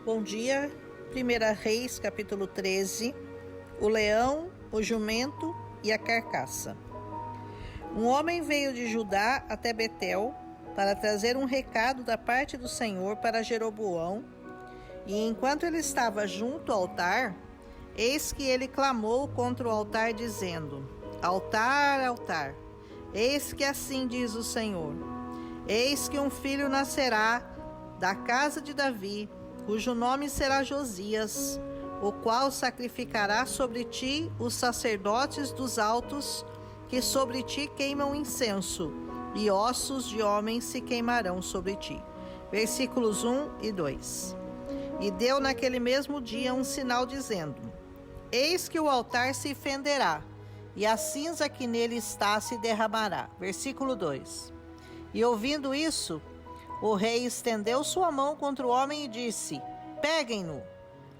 Bom dia, 1 Reis, capítulo 13, o leão, o jumento e a carcaça. Um homem veio de Judá até Betel para trazer um recado da parte do Senhor para Jeroboão, e enquanto ele estava junto ao altar, eis que ele clamou contra o altar, dizendo: Altar, altar, eis que assim diz o Senhor: Eis que um filho nascerá da casa de Davi, cujo nome será Josias, o qual sacrificará sobre ti os sacerdotes dos altos, que sobre ti queimam incenso, e ossos de homens se queimarão sobre ti. Versículos 1 e 2. E deu naquele mesmo dia um sinal, dizendo: Eis que o altar se fenderá, e a cinza que nele está se derramará. Versículo 2. E ouvindo isso, o rei estendeu sua mão contra o homem e disse: Peguem-no.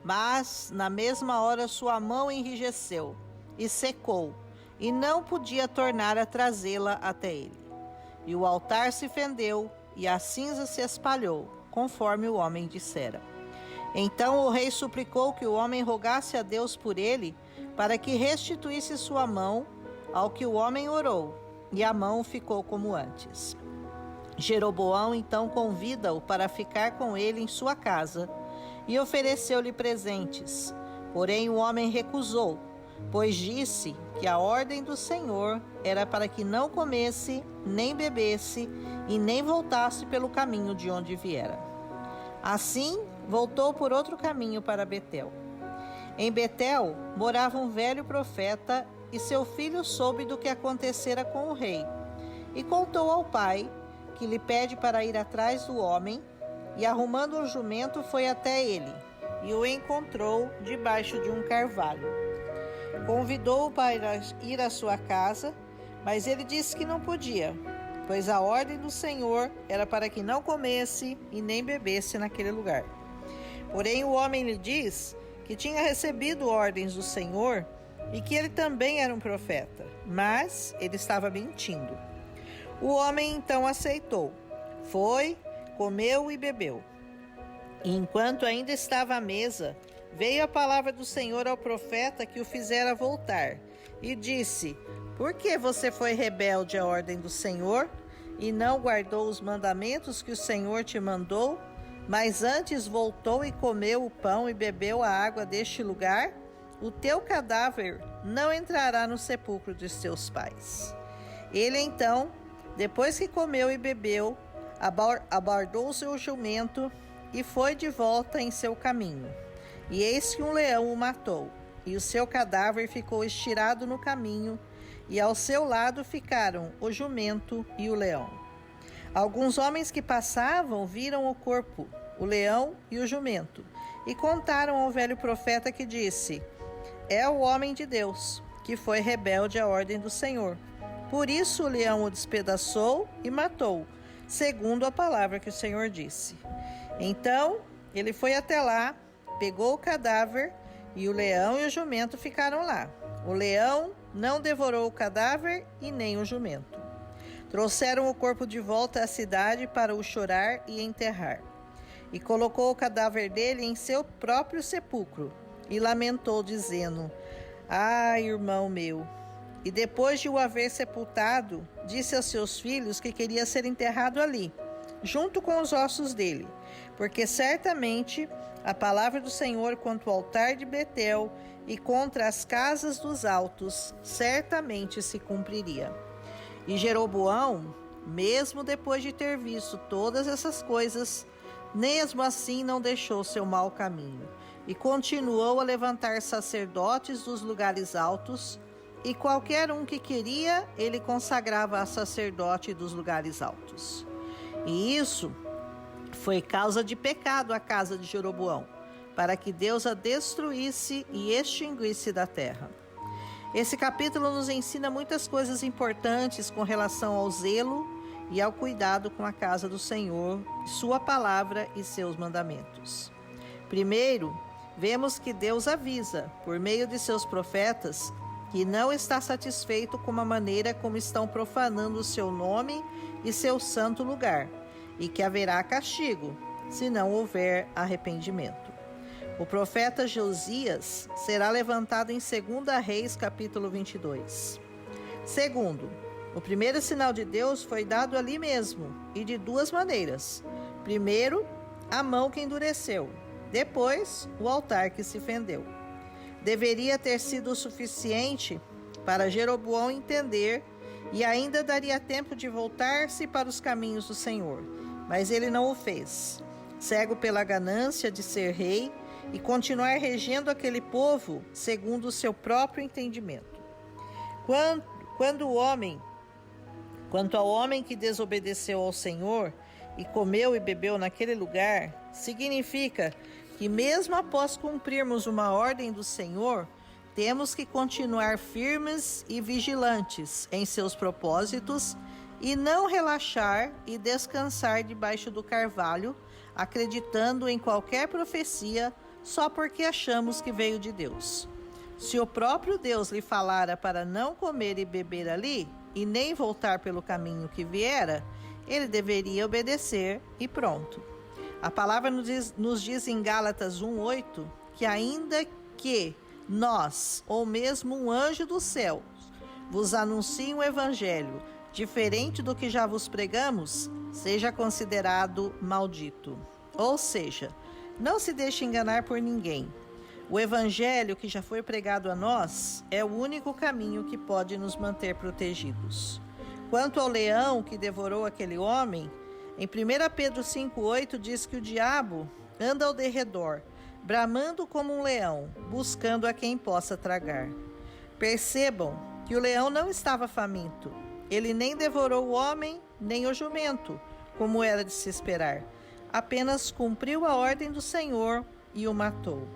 Mas, na mesma hora, sua mão enrijeceu e secou, e não podia tornar a trazê-la até ele. E o altar se fendeu, e a cinza se espalhou, conforme o homem dissera. Então o rei suplicou que o homem rogasse a Deus por ele, para que restituísse sua mão, ao que o homem orou, e a mão ficou como antes. Jeroboão então convida-o para ficar com ele em sua casa, e ofereceu-lhe presentes. Porém o homem recusou, pois disse que a ordem do Senhor era para que não comesse, nem bebesse, e nem voltasse pelo caminho de onde viera. Assim, voltou por outro caminho para Betel. Em Betel morava um velho profeta, e seu filho soube do que acontecera com o rei, e contou ao pai, que lhe pede para ir atrás do homem, e arrumando um jumento foi até ele, e o encontrou debaixo de um carvalho. Convidou-o para ir à sua casa, mas ele disse que não podia, pois a ordem do Senhor era para que não comesse e nem bebesse naquele lugar. Porém o homem lhe diz que tinha recebido ordens do Senhor e que ele também era um profeta, mas ele estava mentindo. O homem então aceitou, foi, comeu e bebeu. E enquanto ainda estava à mesa, veio a palavra do Senhor ao profeta que o fizera voltar, e disse: Por que você foi rebelde à ordem do Senhor, e não guardou os mandamentos que o Senhor te mandou, mas antes voltou e comeu o pão e bebeu a água deste lugar? O teu cadáver não entrará no sepulcro de seus pais. Ele então, depois que comeu e bebeu, abordou o seu jumento e foi de volta em seu caminho. E eis que um leão o matou, e o seu cadáver ficou estirado no caminho, e ao seu lado ficaram o jumento e o leão. Alguns homens que passavam viram o corpo, o leão e o jumento, e contaram ao velho profeta, que disse: É o homem de Deus, que foi rebelde à ordem do Senhor. Por isso o leão o despedaçou e matou, segundo a palavra que o Senhor disse. Então ele foi até lá, pegou o cadáver, e o leão e o jumento ficaram lá. O leão não devorou o cadáver e nem o jumento. Trouxeram o corpo de volta à cidade para o chorar e enterrar. E colocou o cadáver dele em seu próprio sepulcro, e lamentou, dizendo: irmão meu! E depois de o haver sepultado, disse aos seus filhos que queria ser enterrado ali, junto com os ossos dele, porque certamente a palavra do Senhor contra o altar de Betel e contra as casas dos altos certamente se cumpriria. E Jeroboão, mesmo depois de ter visto todas essas coisas, mesmo assim não deixou seu mau caminho, e continuou a levantar sacerdotes dos lugares altos, e qualquer um que queria, ele consagrava a sacerdote dos lugares altos. E isso foi causa de pecado à casa de Jeroboão, para que Deus a destruísse e extinguisse da terra. Esse capítulo nos ensina muitas coisas importantes com relação ao zelo e ao cuidado com a casa do Senhor, sua palavra e seus mandamentos. Primeiro, vemos que Deus avisa, por meio de seus profetas, que não está satisfeito com a maneira como estão profanando o seu nome e seu santo lugar, e que haverá castigo, se não houver arrependimento. O profeta Josias será levantado em 2 Reis, capítulo 22. Segundo, o primeiro sinal de Deus foi dado ali mesmo, e de duas maneiras. Primeiro, a mão que endureceu. Depois, o altar que se fendeu. Deveria ter sido o suficiente para Jeroboão entender, e ainda daria tempo de voltar-se para os caminhos do Senhor. Mas ele não o fez. Cego pela ganância de ser rei e continuar regendo aquele povo segundo o seu próprio entendimento. Quanto ao homem que desobedeceu ao Senhor e comeu e bebeu naquele lugar, significa que mesmo após cumprirmos uma ordem do Senhor, temos que continuar firmes e vigilantes em seus propósitos e não relaxar e descansar debaixo do carvalho, acreditando em qualquer profecia só porque achamos que veio de Deus. Se o próprio Deus lhe falara para não comer e beber ali, e nem voltar pelo caminho que viera, ele deveria obedecer e pronto. A palavra nos diz em Gálatas 1:8 que ainda que nós, ou mesmo um anjo dos céus, vos anuncie um evangelho diferente do que já vos pregamos, seja considerado maldito. Ou seja, não se deixe enganar por ninguém. O evangelho que já foi pregado a nós é o único caminho que pode nos manter protegidos. Quanto ao leão que devorou aquele homem, em 1 Pedro 5:8 diz que o diabo anda ao derredor, bramando como um leão, buscando a quem possa tragar. Percebam que o leão não estava faminto. Ele nem devorou o homem, nem o jumento, como era de se esperar. Apenas cumpriu a ordem do Senhor e o matou.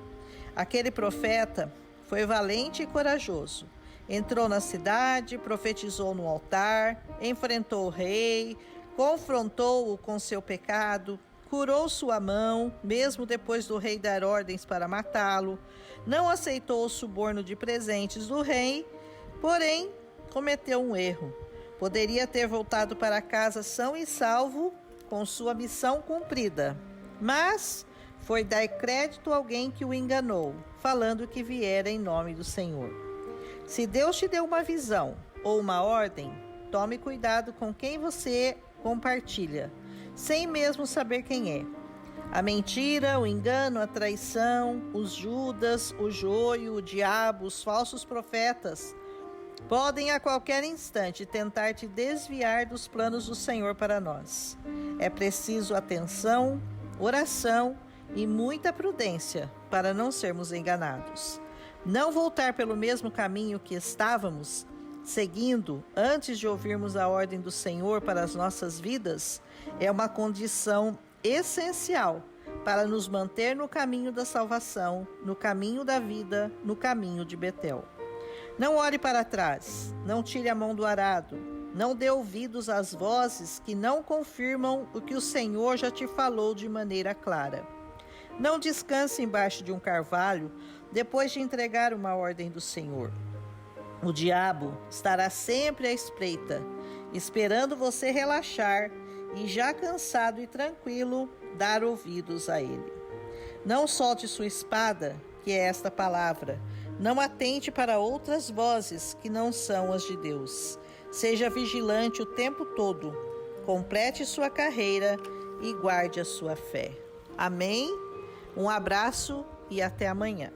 Aquele profeta foi valente e corajoso. Entrou na cidade, profetizou no altar, enfrentou o rei, confrontou-o com seu pecado, curou sua mão, mesmo depois do rei dar ordens para matá-lo, não aceitou o suborno de presentes do rei, porém cometeu um erro. Poderia ter voltado para casa são e salvo, com sua missão cumprida, mas foi dar crédito a alguém que o enganou, falando que viera em nome do Senhor. Se Deus te deu uma visão ou uma ordem, tome cuidado com quem você compartilha, sem mesmo saber quem é. A mentira, o engano, a traição, os Judas, o joio, o diabo, os falsos profetas podem a qualquer instante tentar te desviar dos planos do Senhor para nós. É preciso atenção, oração e muita prudência para não sermos enganados. Não voltar pelo mesmo caminho que estávamos seguindo antes de ouvirmos a ordem do Senhor para as nossas vidas é uma condição essencial para nos manter no caminho da salvação, no caminho da vida, no caminho de Betel. Não olhe para trás, não tire a mão do arado, não dê ouvidos às vozes que não confirmam o que o Senhor já te falou de maneira clara. Não descanse embaixo de um carvalho depois de entregar uma ordem do Senhor. O diabo estará sempre à espreita, esperando você relaxar e, já cansado e tranquilo, dar ouvidos a ele. Não solte sua espada, que é esta palavra. Não atente para outras vozes que não são as de Deus. Seja vigilante o tempo todo. Complete sua carreira e guarde a sua fé. Amém? Um abraço e até amanhã.